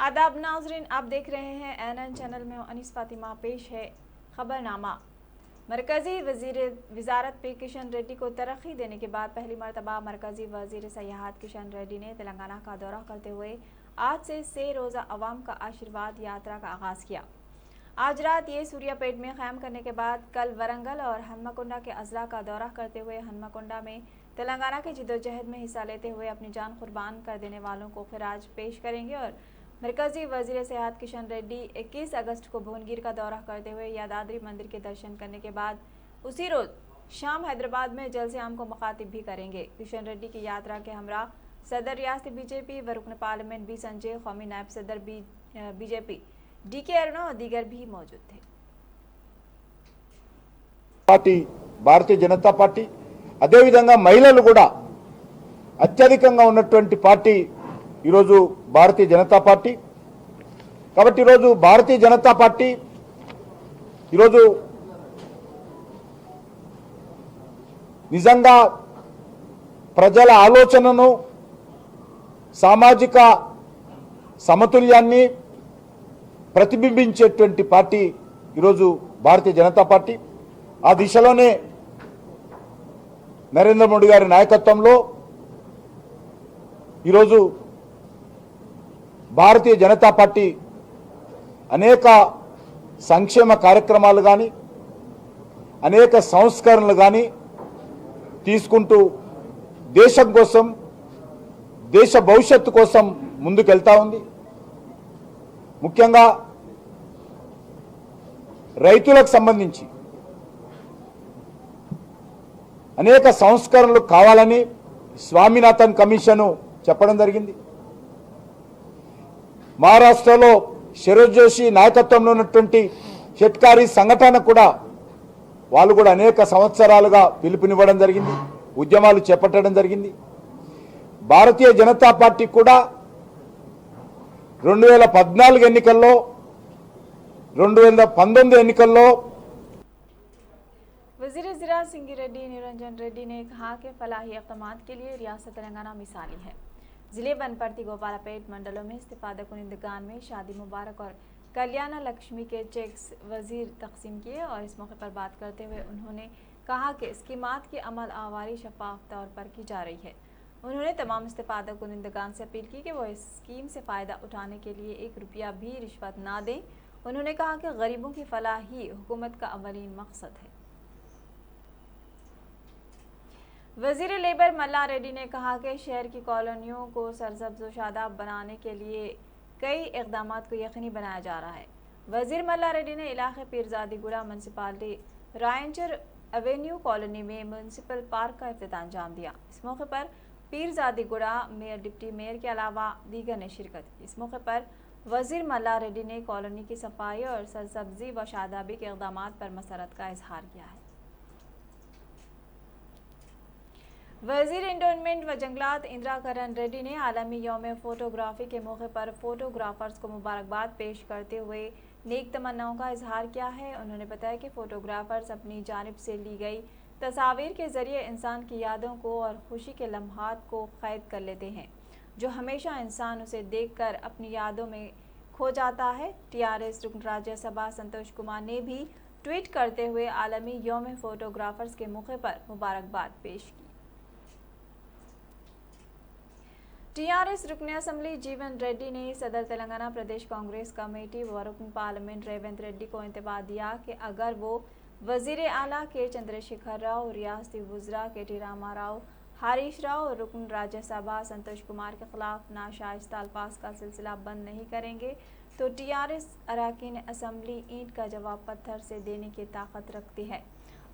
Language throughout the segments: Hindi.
आदाब नाजरीन, आप देख रहे हैं एनएन चैनल में अनीस फातिमा। पेश है खबरनामा। मरकजी वजारत पे किशन रेड्डी को तरक्की देने के बाद पहली मरतबा मरकजी वजीर सयाहत किशन रेड्डी ने तेलंगाना का दौरा करते हुए आज से 6 रोज़ा अवाम का आशीर्वाद यात्रा का आगाज़ किया। आज रात ये सूर्यापेट में क़याम करने के बाद कल वरंगल और हनुमकुंडा के अजला का दौरा करते हुए हनुमकुंडा में तेलंगाना के जिद्दोजहद में हिस्सा लेते हुए अपनी जान कुर्बान कर देने वालों को खिराज पेश करेंगे और मरकजी वजीर सेहत किशन रेड्डी 21 अगस्त को भुवनगिर का दौरा करते हुए यादाद्री मंदिर के दर्शन करने के बाद उसी रोज़ शाम हैदराबाद में जलसे आम को मुखातिब भी करेंगे। किशन रेड्डी की यात्रा के हमरा सदर रियासती बीजेपी व रुकन पार्लियामेंट बी संजय, कौमी नायब सदर बीजेपी डीके अरुणा और दीगर भी मौजूद थे। పార్టీ భారతీయ జనతా పార్టీ అదేవిధంగా మహిళలు కూడా అత్యధికంగా ఉన్నటువంటి పార్టీ ఈరోజు భారతీయ జనతా పార్టీ। కాబట్టి ఈరోజు భారతీయ జనతా పార్టీ ఈరోజు నిజంగా ప్రజల ఆలోచనను, సామాజిక సమతుల్యాన్ని ప్రతిబింబించేటువంటి పార్టీ ఈరోజు భారతీయ జనతా పార్టీ। ఆ దిశలోనే నరేంద్ర మోడీ గారి నాయకత్వంలో ఈరోజు భారతీయ జనతా పార్టీ అనేక సంక్షేమ కార్యక్రమాలు కానీ అనేక సంస్కరణలు కానీ తీసుకుంటూ దేశం కోసం, దేశ భవిష్యత్తు కోసం ముందుకెళ్తా ఉంది। ముఖ్యంగా రైతులకు సంబంధించి అనేక సంస్కరణలు కావాలని స్వామినాథన్ కమిషన్ చెప్పడం జరిగింది। మహారాష్ట్రలో శరద్ జోషి నాయకత్వంలో ఉన్నటువంటి షెట్కారీ సంఘటన కూడా వాళ్ళు కూడా అనేక సంవత్సరాలుగా పిలుపునివ్వడం జరిగింది, ఉద్యమాలు చేపట్టడం జరిగింది। భారతీయ జనతా పార్టీ కూడా 2014 ఎన్నికల్లో, 2019 ఎన్నికల్లో वज़ीर ज़राअत सिंगी रेड्डी निरंजन रेड्डी ने कहा कि फलाही इक़दामात के लिए रियासत तेलंगाना मिसाली है। ज़िले बनपर्ती, गोपालपेट मंडलों में इस्तिफ़ादा कुनिंदगान में शादी मुबारक और कल्याण लक्ष्मी के चेक्स वज़ीर तकसीम किए और इस मौके पर बात करते हुए उन्होंने कहा कि स्कीमात की अमल आवारी शफाफ तौर पर की जा रही है। उन्होंने तमाम इस्तिफ़ादा कुनिंदगान से अपील की कि वो इस स्कीम से फ़ायदा उठाने के लिए 1 रुपया भी रिश्वत ना दें। उन्होंने कहा कि गरीबों की फलाह ही हुकूमत का अवलीन मकसद है। वज़ीर लेबर मल्ला रेड्डी ने कहा कि शहर की कॉलोनियों को सरसब्ज़ व शादाब बनाने के लिए कई इक़दामात को यकीनी बनाया जा रहा है। वज़ीर मल्ला रेड्डी ने इलाके पीरजादीगुड़ा म्यूनसिपालिटी रायंचर एवेन्यू कॉलोनी में म्यूनसिपल पार्क का इफ्तिताह अंजाम दिया। इस मौके पर पीरजादीगुड़ा मेयर, डिप्टी मेयर के अलावा दीगर ने शिरकत की। इस मौके पर वज़ीर मल्ला रेड्डी ने कॉलोनी की सफाई और सरसब्जी व शादाबी के इक़दामात पर मसरत का इजहार किया है। वज़ीर एंडोनमेंट व जंगलात इंदिरा करण रेड्डी ने आलमी यौम फ़ोटोग्राफ़ी के मौके पर फ़ोटोग्राफ़र्स को मुबारकबाद पेश करते हुए नेक तमन्नाओं का इजहार किया है। उन्होंने बताया कि फ़ोटोग्राफ़र्स अपनी जानिब से ली गई तस्वीर के ज़रिए इंसान की यादों को और खुशी के लम्हात को क़ैद कर लेते हैं, जो हमेशा इंसान उसे देखकर अपनी यादों में खो जाता है। TRS रुकन राज्यसभा संतोष कुमार ने भी ट्वीट करते हुए आलमी यौम फ़ोटोग्राफ़र्स के मौके पर मुबारकबाद पेश की। TRS रुकन असम्बली जीवन रेड्डी ने सदर तेलंगाना प्रदेश कांग्रेस कमेटी व रुकन पार्लियामेंट रेवंत रेड्डी को इंतबाह दिया कि अगर वो वज़ीर आला के चंद्रशेखर राव, रियासती वज़रा KT रामा राव, हरीश राव और रुकन राज्यसभा संतोष कुमार के खिलाफ नाशाइस्ता अल्फाज का सिलसिला बंद नहीं करेंगे तो TRS अरकान असम्बली ईंट का जवाब पत्थर से देने की ताकत रखती है।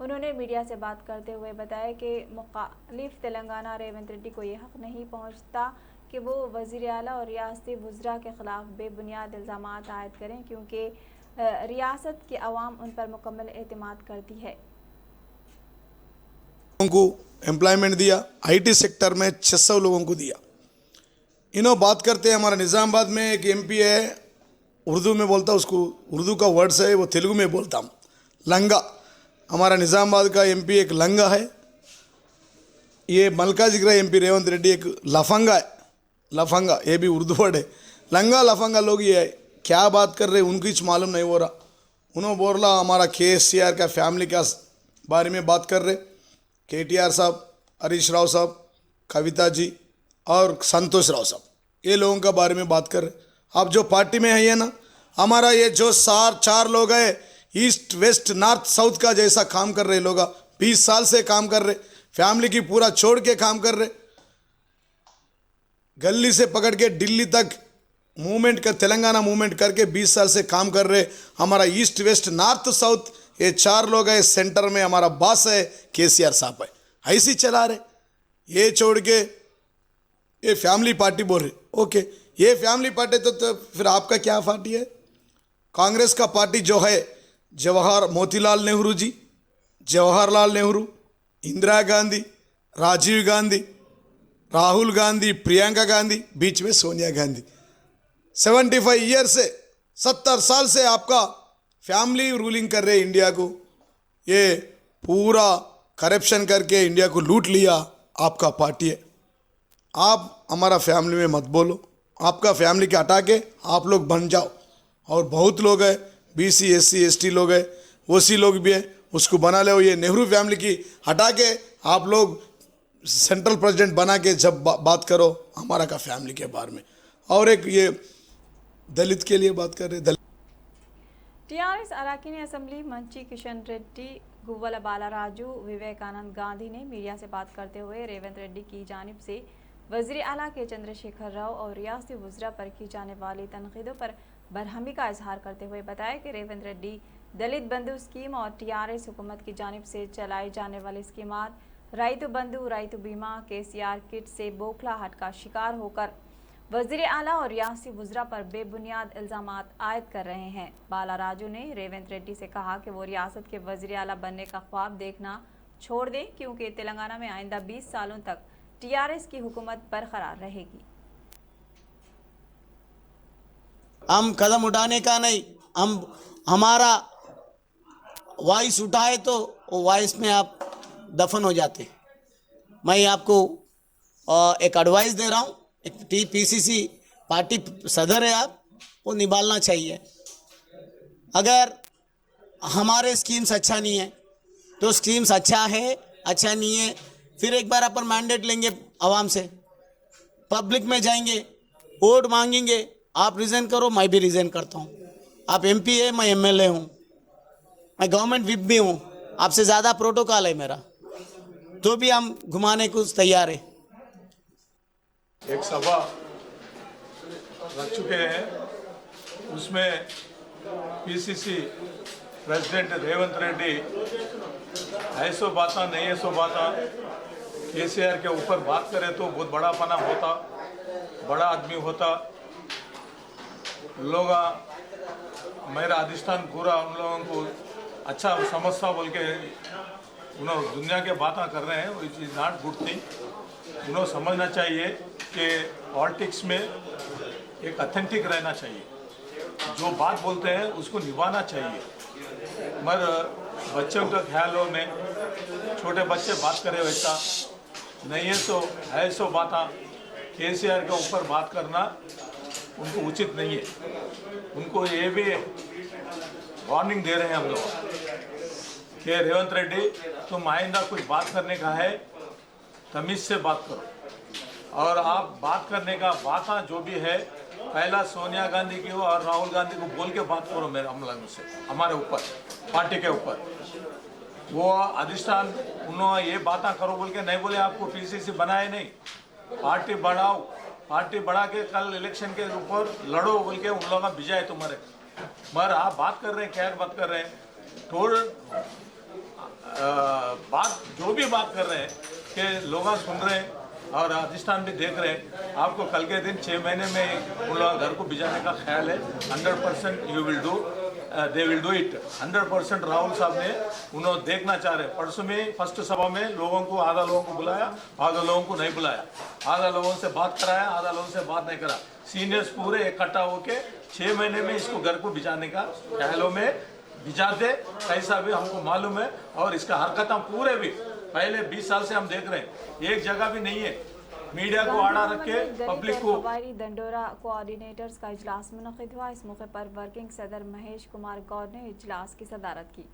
उन्होंने मीडिया से बात करते हुए बताया कि मुखालिफ तेलंगाना रेवंत रेड्डी को यह हक़ नहीं पहुँचता कि वो वज़ीर आला और रियासती वज़रा के ख़िलाफ़ बेबुनियाद इल्ज़ामात आयद करें, क्योंकि रियासत की आवाम उन पर मुकम्मल एतमाद करती है। लोगों को एम्प्लॉयमेंट दिया, IT सेक्टर में 600 लोगों को दिया। इन्हों बात करते हैं, हमारा निज़ामाबाद में एक MP है, उर्दू में बोलता, उसको उर्दू का वर्ड्स है, वो तेलुगु में बोलता हूँ, लंगा। हमारा निज़ामाबाद का MP एक लंगा है। ये मलकाजिगिरा MP रेवंत रेड्डी एक लफंगा है, लफंगा, ये भी उर्दू वर्ड है। लंगा लफंगा लोग ये क्या बात कर रहे उनको कुछ मालूम नहीं हो रहा। उन्होंने बोल रहा हमारा KCR का फैमिली का बारे में बात कर रहे, KTR साहब, हरीश राव साहब, कविता जी और संतोष राव साहब, ये लोगों का बारे में बात कर रहे। आप जो पार्टी में है ना, हमारा ये जो चार लोग हैं, ईस्ट वेस्ट नॉर्थ साउथ का जैसा काम कर रहे लोग, 20 साल से काम कर रहे, फैमिली की पूरा छोड़ के काम कर रहे, गली से पकड़ के दिल्ली तक मूवमेंट कर, तेलंगाना मूवमेंट करके 20 साल से काम कर रहे। हमारा ईस्ट वेस्ट नॉर्थ साउथ ये 4 लोग है, सेंटर में हमारा बॉस है KCR साहब है, ऐसी चला रहे। ये छोड़ के ये फैमिली पार्टी बोल रहे। ओके, ये फैमिली पार्टी तो फिर आपका क्या पार्टी है? कांग्रेस का पार्टी जो है, मोतीलाल नेहरू जी, जवाहरलाल नेहरू, इंदिरा गांधी, राजीव गांधी, राहुल गांधी, प्रियंका गांधी, बीच में सोनिया गांधी। 75 ईयर से 70 साल से आपका फैमिली रूलिंग कर रहे इंडिया को। ये पूरा करप्शन करके इंडिया को लूट लिया आपका पार्टी है। आप हमारा फैमिली में मत बोलो, आपका फैमिली के हटा के आप लोग बन जाओ। और बहुत लोग हैं, BC SC ST लोग हैं, OC लोग भी हैं, उसको बना ले। ये नेहरू फैमिली की हटा के आप लोग सेंट्रल प्रेसिडेंट बना के जब बात करो हमारा का फैमिली के बारे में। और एक ये दलित के लिए बात कर रहे। TRS अराकीन असेंबली मंत्री किशन रेड्डी, गुव्वल बालाराजू, विवेकानंद गांधी ने मीडिया से बात करते हुए रेवंत रेड्डी की जानिब से वज़ीर आला के चंद्रशेखर राव और रियासती वज़रा पर की जाने वाली तनकीदों पर बरहमी का इजहार करते हुए बताया कि रेवंत रेड्डी दलित बंधु स्कीम और TRS हुकूमत की जानिब से चलाई जाने वाली स्कीमात राइतु बंधु, राइतु बीमा, KCR किट से बौखलाहट का शिकार होकर वज़ीर आला और रियासती वज़रा पर बेबुनियाद इल्ज़ामात आयद कर रहे हैं। बालाराजू ने रेवंत रेड्डी से कहा कि वो रियासत के वज़ीर आला बनने का ख्वाब देखना छोड़ दें, क्योंकि तेलंगाना में आइंदा 20 सालों तक TRS की हुकूमत बरकरार रहेगी। हम कदम उठाने का नहीं, हम हमारा वॉइस उठाए तो वो वॉइस में आप दफन हो जाते। मैं आपको एक एडवाइस दे रहा हूँ, एक PCC पार्टी सदर है आप, वो निभालना चाहिए। अगर हमारे स्कीम्स अच्छा नहीं है तो स्कीम्स अच्छा है, अच्छा नहीं है, फिर एक बार अपन मैंडेट लेंगे आवाम से, पब्लिक में जाएंगे, वोट मांगेंगे, आप रिज़ाइन करो, मैं भी रिज़ाइन करता हूँ। आप MP है, मैं MLA हूँ, मैं गवर्नमेंट विप भी हूँ, आपसे ज़्यादा प्रोटोकॉल है मेरा, तो भी हम घुमाने को तैयार है। एक सभा रख चुके हैं, उसमें PCC प्रेसिडेंट रेवंत रेड्डी ऐसो बात नहीं ऐसो बात KCR के ऊपर बात करे तो बहुत बड़ा पना होता, बड़ा आदमी होता। लोग मेरा अधिष्ठान पूरा उन लोगों को अच्छा समझता बोल के उन्होंने दुनिया के बातें कर रहे हैं, which is not good thing. उन्होंने समझना चाहिए कि पॉलिटिक्स में एक ऑथेंटिक रहना चाहिए, जो बात बोलते हैं उसको निभाना चाहिए। मगर बच्चों के ख्यालों में छोटे बच्चे बात करे वैसा नहीं है, तो है सो बात KCR के ऊपर बात करना उनको उचित नहीं है। उनको ये भी वार्निंग दे रहे हैं हम लोग कि रेवंत रेड्डी, तुम आइंदा कुछ बात करने का है तमीज़ से बात करो, और आप बात करने का बात जो भी है पहला सोनिया गांधी की और राहुल गांधी को बोल के बात करो मेरे हम लोगों से, हमारे ऊपर, पार्टी के ऊपर। वो अधिष्ठान उन्होंने ये बातें करो बोल के नहीं बोले, आपको PCC बनाए नहीं, पार्टी बढ़ाओ, पार्टी बढ़ा के कल इलेक्शन के ऊपर लड़ो बोल के उन लोगों ने भिजाए तुम्हारे। मगर आप बात कर रहे हैं, क्या बात कर रहे हैं, बात जो भी बात कर रहे हैं कि लोग सुन रहे हैं और अधिष्ठान भी देख रहे हैं। आपको कल के दिन 6 महीने में उन लोगों घर को भिजाने का ख्याल है, 100% you will do, they will do it 100%। Rahul साहब ने उन्होंने देखना चाह रहे। परसों में फर्स्ट सभा में लोगों को, आधा लोगों को बुलाया, आधा लोगों को नहीं बुलाया, आधा लोगों से बात कराया, आधा लोगों से बात नहीं करा। सीनियर्स पूरे इकट्ठा होके 6 महीने में इसको घर को भिजाने का ख्यालों में भिजाते, कैसा भी हमको मालूम है। और इसका हरकत हम पूरे भी पहले 20 साल से हम देख रहे हैं, एक जगह भी नहीं है मीडिया को आड़ा रख के पब्लिक को कबायली दंडोरा कोऑर्डिनेटर्स का इजलास मुनक़िद हुआ। इस मौके पर वर्किंग सदर महेश कुमार गौर ने इजलास की सदारत की।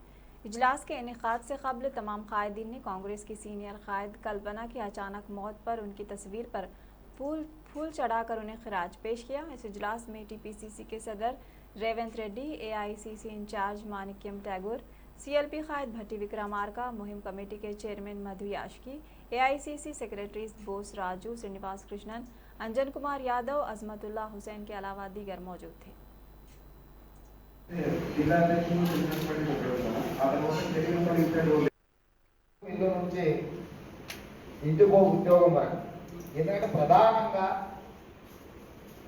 इजलास के इनेकाद से कबल तमाम कायदीन ने कांग्रेस की सीनियर कायद कल्पना की अचानक मौत पर उनकी तस्वीर पर फूल चढ़ाकर उन्हें खिराज पेश किया। इस इजलास में टीपीसीसी के सदर Revanth Reddy, AICC incharge Manickam Tagore, CLP कायद भट्टी विक्रमार्का, मुहिम कमेटी के chairman Madhu Yashki, AICC secretaries Bose Raju, Srinivas Krishnan, Anjan Kumar Yadav, Azmatullah Hussain के अलावा दीगर मौजूद थे। ఇంటికో ఉద్యోగం వరకు ఎందుకంటే ప్రధానంగా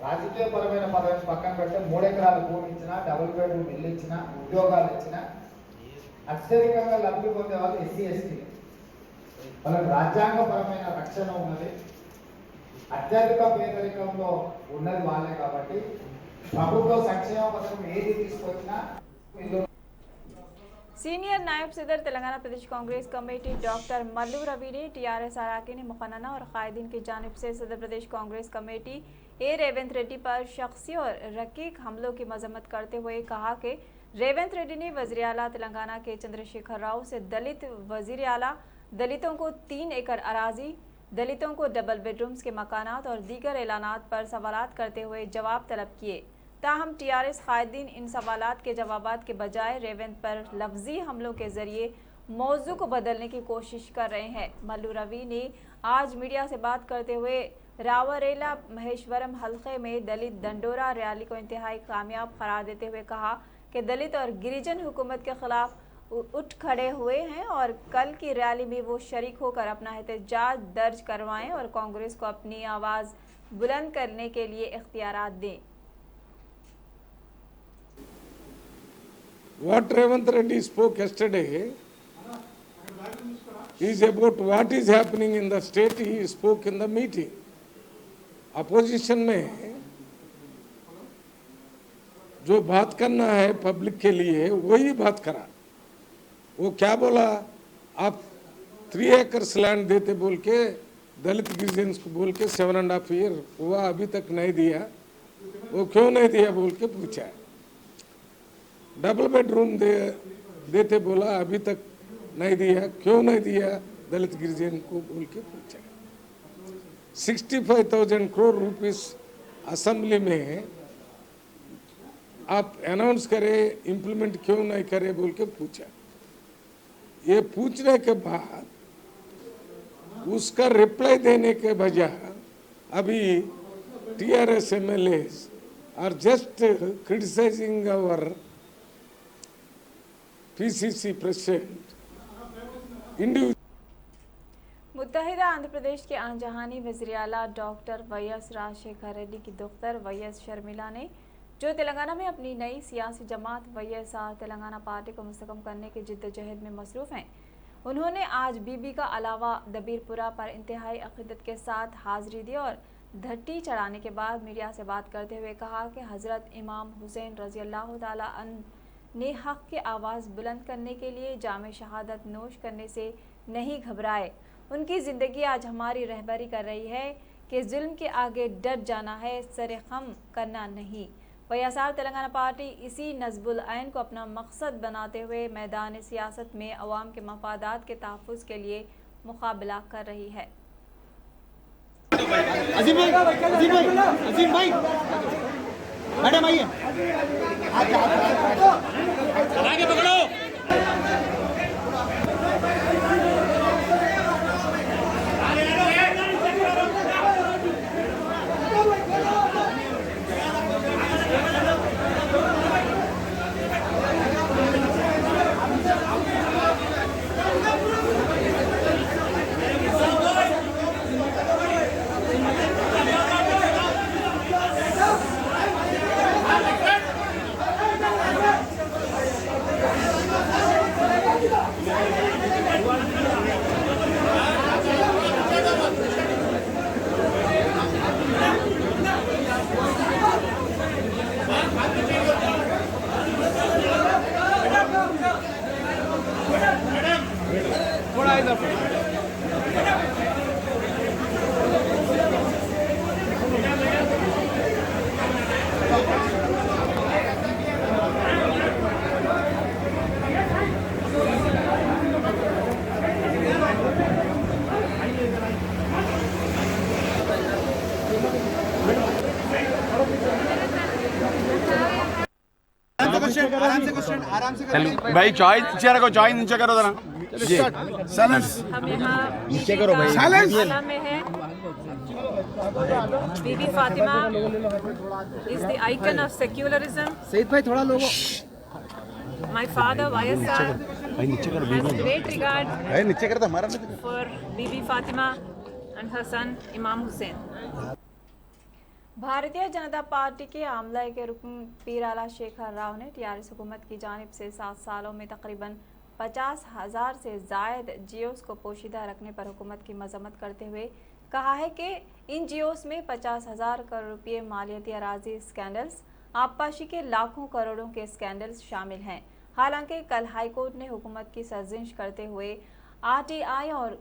రాజకీయపరమైన పదవిని పక్కన పెడితే 3 ఎకరాల భూమి ఇచ్చినా, డబుల్ బెడ్రూమ్ ఇల్లు ఇచ్చినా, ఉద్యోగాలు ఇచ్చినా అత్యధికంగా లబ్ధి పొందే వాళ్ళు ఎస్సీ ఎస్టీ. వాళ్ళకి రాజ్యాంగపరమైన రక్షణ ఉన్నది. అత్యధిక పేదరికంలో ఉన్నది వాళ్ళే కాబట్టి ప్రభుత్వ సంక్షేమ పథకం ఏది తీసుకొచ్చినా सीनियर नायब सदर तेलंगाना प्रदेश कांग्रेस कमेटी डॉक्टर मल्लू रवि ने टीआरएस अराकीन मुखन्ना और कायदीन की जानिब से सदर प्रदेश कांग्रेस कमेटी रेवंत रेड्डी पर शख्सी और रकीक हमलों की मजम्मत करते हुए कहा कि रेवंत रेड्डी ने वज़ीर आला तेलंगाना के चंद्रशेखर राव से दलित वज़ीर आला, दलितों को 3 एकड़ अराजी, दलितों को डबल बेडरूम्स के मकानात और दीगर ऐलानात पर सवालात करते हुए जवाब तलब किए। ताहम टीआरएस कायदीन इन सवालात के जवाबात के बजाय रेवंत पर लफ्जी हमलों के जरिए मौजू को बदलने की कोशिश कर रहे हैं। मल्लू रवि ने आज मीडिया से बात करते हुए रावरेला महेश्वरम हल्के में दलित दंडोरा रैली को इंतहाई कामयाब करार देते हुए कहा कि दलित और गिरिजन हुकूमत के खिलाफ उठ खड़े हुए हैं और कल की रैली में वो शरीक होकर अपना एहतजाज दर्ज करवाएं और कांग्रेस को अपनी आवाज़ बुलंद करने के लिए इख्तियारात दें। What Revanth Reddy spoke yesterday is about what is happening in the state. He spoke in the meeting. Opposition में जो बात करना है पब्लिक के लिए वही बात करा। वो क्या बोला, आप 3 एकर्स लैंड देते बोल के दलित गिरिजन्स को बोल के 7.5 ईयर हुआ, अभी तक नहीं दिया। वो क्यों नहीं दिया बोल के पूछा। डबल बेडरूम देते बोला, अभी तक नहीं दिया, क्यों नहीं दिया दलित गिरिजन को बोल के पूछा। 65,000 करोड़ रुपीस असेंबली में आप अनाउंस करे, इम्प्लीमेंट क्यों नहीं करे बोल के पूछा। ये पूछने के बाद उसका रिप्लाई देने के बजाय अभी TRS MLAs are just criticising our PCC president individual. मुत्तहिदा आंध्र प्रदेश के आंजहानी वज़ीर आला डॉक्टर वाईएस राजशेखर रेड्डी की दुख्तर वाईएस शर्मिला ने, जो तेलंगाना में अपनी नई सियासी जमात वाईएसआर तेलंगाना पार्टी को मुस्तकम करने की जिद्दोजहद में मसरूफ़ हैं, उन्होंने आज बीबी का अलावा दबीरपुरा पर इंतहाई अक़ीदत के साथ हाज़िरी दी और धट्टी चढ़ाने के बाद मीडिया से बात करते हुए कहा कि हज़रत इमाम हुसैन रज़ी अल्लाह ताला अन्हु ने हक़ की आवाज़ बुलंद करने के लिए जामे शहादत नोश करने से नहीं घबराए। उनकी ज़िंदगी आज हमारी रहबरी कर रही है कि जुल्म के आगे डट जाना है, सरे खम करना नहीं। वाईएसआर तेलंगाना पार्टी इसी नज़्बुल ऐन को अपना मकसद बनाते हुए मैदान सियासत में अवाम के मफादात के तहफ़्फ़ुज़ के लिए मुकाबला कर रही है। अजीम भाई मैडम आइए, आगे पकड़ो। भाई चाय नीचे रखो, चाय नीचे करो जरा। हम यहाँ नीचे करो भाई, आला में है। बीबी Fatima is the icon of secularism. Saeed भाई थोड़ा लोगो My father YSR has great regard नीचे करता हमारा for Bibi Fatima and her son Imam Hussein. Bharatiya Janata party के आमला के रुकन पीराला शेखर राव ने टीआरएस हुकूमत की जानिब से 7 सालों में तकरीबन 50,000 से जायद जियोस को पोशीदा रखने पर हुकूमत की मजम्मत करते हुए कहा है कि इन जियोस में 50,000 करोड़ रुपये मालियाती अराजी स्कैंडल्स, आबपाशी के लाखों करोड़ों के स्कैंडल्स शामिल हैं। हालांकि कल हाईकोर्ट ने हुकूमत की सरजिश करते हुए आरटीआई और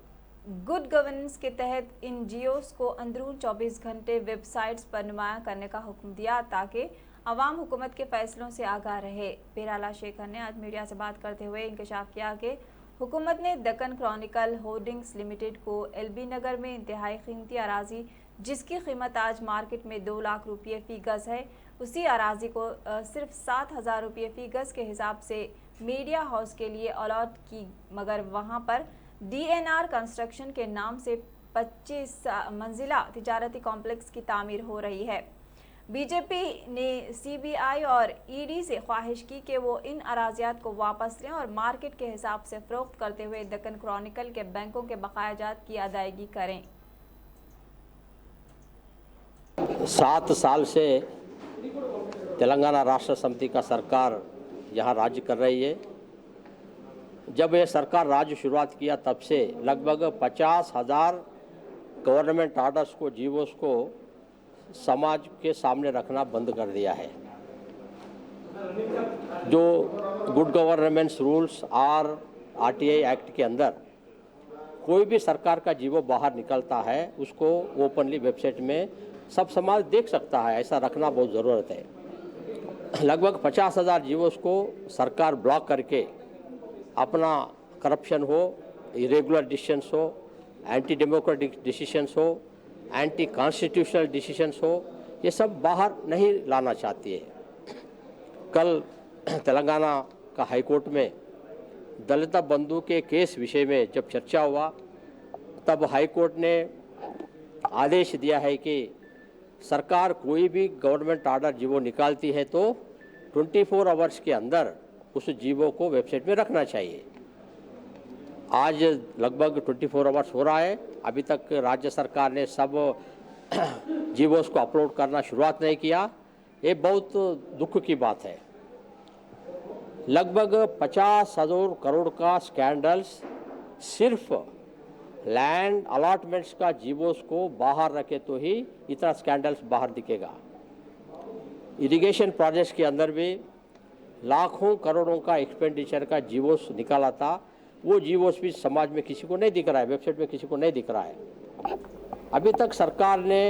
गुड गवर्नेंस के तहत इन जियोस को अंदरून 24 घंटे वेबसाइट्स पर नुमायां करने का हुक्म दिया ताकि अवाम हुकूमत के फैसलों से आगाह रहे। पीराला शेखर ने आज मीडिया से बात करते हुए इंकशाफ किया कि हुकूमत ने दक्कन क्रॉनिकल होल्डिंग्स लिमिटेड को एलबी नगर में इंतहाई कीमती अराजी, जिसकी कीमत आज मार्केट में 2 लाख रुपये फी गज है, उसी अराजी को सिर्फ 7,000 रुपये फी गज के हिसाब से मीडिया हाउस के लिए अलॉट की, मगर वहां पर डीएनआर कंस्ट्रक्शन के नाम से 25 मंजिला तिजारती कॉम्प्लेक्स की तामीर हो रही है। बीजेपी ने सीबीआई और ईडी से ख्वाहिश की कि वो इन अराजियात को वापस लें और मार्केट के हिसाब से फरोख्त करते हुए दक्कन क्रॉनिकल के बैंकों के बकायाजात की अदायगी करें। 7 साल से तेलंगाना राष्ट्र समिति का सरकार यहाँ राज्य कर रही है। जब ये सरकार राज्य शुरुआत किया तब से लगभग 50,000 गवर्नमेंट आर्डर्स को, जीवोस को समाज के सामने रखना बंद कर दिया है। जो गुड गवर्नेंस रूल्स और आरटीआई एक्ट के अंदर कोई भी सरकार का जीवो बाहर निकलता है उसको ओपनली वेबसाइट में सब समाज देख सकता है, ऐसा रखना बहुत ज़रूरत है। लगभग 50,000 जीवोस को सरकार ब्लॉक करके अपना करप्शन हो, इरेगुलर डिसीजंस हो, एंटी डेमोक्रेटिक डिसीजंस हो, एंटी कॉन्स्टिट्यूशनल डिसीजंस हो, ये सब बाहर नहीं लाना चाहती है। कल तेलंगाना का हाईकोर्ट में दलित बंधु के केस विषय में जब चर्चा हुआ तब हाईकोर्ट ने आदेश दिया है कि सरकार कोई भी गवर्नमेंट आर्डर जीवो निकालती है तो 24 आवर्स के अंदर उस जीवो को वेबसाइट में रखना चाहिए। आज लगभग 24 आवर्स हो रहा है, अभी तक राज्य सरकार ने सब जीवोस को अपलोड करना शुरुआत नहीं किया। ये बहुत दुख की बात है। लगभग 50,000 करोड़ का स्कैंडल्स सिर्फ लैंड अलॉटमेंट्स का जीवोस को बाहर रखे तो ही इतना स्कैंडल्स बाहर दिखेगा। इरिगेशन प्रोजेक्ट्स के अंदर भी लाखों करोड़ों का एक्सपेंडिचर का जीवोस निकाला था, वो जीवोस भी समाज में किसी को नहीं दिख रहा है, वेबसाइट में किसी को नहीं दिख रहा है। अभी तक सरकार ने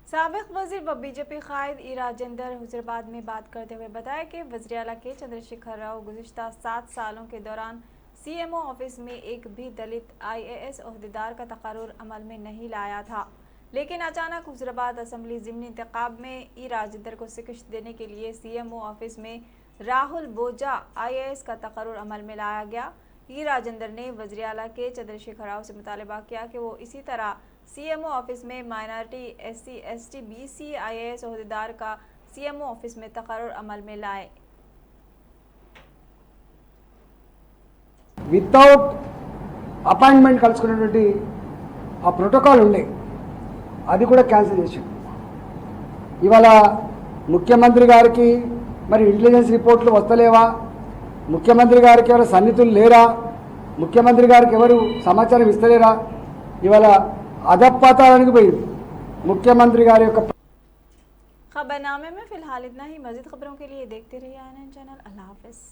साबिक वजीर व बीजेपी कायद ई राजेंद्र हुजराबाद में बात करते हुए बताया कि वज़ीर आला के चंद्रशेखर राव गुज़िश्ता 7 सालों के दौरान सीएमओ ऑफिस में एक भी दलित आईएएस ओहदेदार का तकर्रुर अमल में नहीं लाया था, लेकिन अचानक हुजराबाद असेंबली ज़िमनी इंतखाब में ई राजेंद्र को शिकस्त देने के लिए सीएमओ ऑफिस में राहुल बोजा आईएएस का तकर्रुर अमल में लाया गया। ई राजेंद्र ने वज़ीर आला के चंद्रशेखर राव से मुतालबा किया कि वो इसी तरह सीएमओ ऑफिस में minority, SC, ST, BC IAS ओहदेदार का सीएमओ ऑफिस में तकर्रुर अमल में लाए। వితౌట్ అపాయింట్మెంట్ కలుసుకునేటువంటి ఆ ప్రోటోకాల్ ఉండే అది కూడా క్యాన్సిల్ చేశారు. ఇవాళ ముఖ్యమంత్రి గారికి మరి ఇంటెలిజెన్స్ రిపోర్ట్లు వస్తలేవా, ముఖ్యమంత్రి గారికి ఎవరు సన్నిహితులు లేరా, ముఖ్యమంత్రి గారికి ఎవరు సమాచారం ఇస్తలేరా, ఇవాళ అధపాతాళానికి పోయింది ముఖ్యమంత్రి గారి యొక్క। खबरनामे में फिलहाल इतना ही। मज़ीद खबरों के लिए देखते रहिए ANN चैनल। अल्लाह हाफ़िज़।